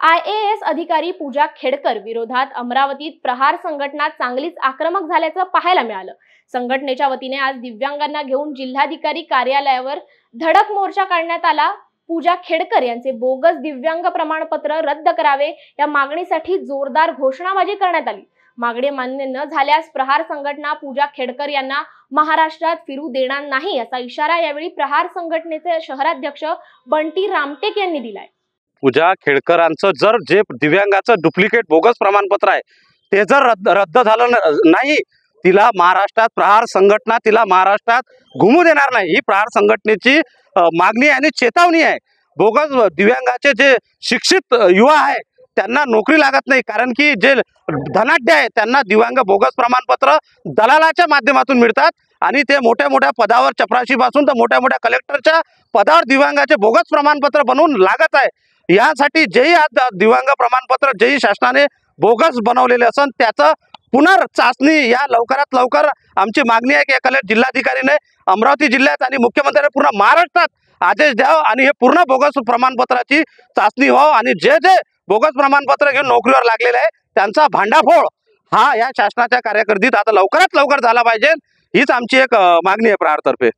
IAS अधिकारी पूजा खेडकर विरोधात अमरावतीत प्रहार संघटना चांगलीच आक्रमक झाल्याचं पाहायला मिळालं। संघटनेच्या वतीने आज दिव्यांगांना घेऊन जिल्हाधिकारी कार्यालयावर धडक मोर्चा काढण्यात आला। पूजा खेडकर यांचे बोगस दिव्यांग प्रमाणपत्र रद्द करावे या मागणीसाठी जोरदार घोषणाबाजी करण्यात आली। मागणी मान्य न झाल्यास प्रहार संघटना पूजा खेडकर यांना महाराष्ट्रात फिरू देणार नाही असा इशारा यावेळी प्रहार संघटनेचे शहराध्यक्ष बंटी रामटेक यांनी दिलाय। पूजा खेडकरांचं जर जे दिव्यांगाचं डुप्लिकेट बोगस प्रमाणपत्र आहे ते जर रद्द झालं नाही, तिला महाराष्ट्रात प्रहार संघटना तिला महाराष्ट्रात घुमू देणार नाही, ही प्रहार संघटनेची मागणी आणि चेतावणी आहे। बोगस दिव्यांगाचे जे शिक्षित युवा आहे त्यांना नोकरी लागत नाही, कारण की जे धनाढ्य आहे त्यांना दिव्यांग बोगस प्रमाणपत्र दलालाच्या माध्यमातून मिळतात आणि ते मोठ्या मोठ्या पदावर चपराशीपासून तर मोठ्या मोठ्या कलेक्टरच्या पदावर दिव्यांगाचे बोगस प्रमाणपत्र बनवून लागत आहे। यासाठी जेही आज दिव्यांग प्रमाणपत्र जेही शासनाने बोगस बनवलेले असन त्याचं पुनर्चाचणी या लवकरात लवकर आमची मागणी आहे की कलेक्टर जिल्हाधिकारीने अमरावती जिल्ह्यात आणि मुख्यमंत्र्यांनी पूर्ण महाराष्ट्रात आदेश द्यावा आणि हे पूर्ण बोगस प्रमाणपत्राची चाचणी व्हावं आणि जे जे बोगस प्रमाणपत्र घेऊन नोकरीवर लागलेले आहे त्यांचा भांडाफोड हा या शासनाच्या कार्यकर्तीत आता लवकरात लवकर झाला पाहिजे, हीच आमची एक मागणी आहे प्रहारतर्फे।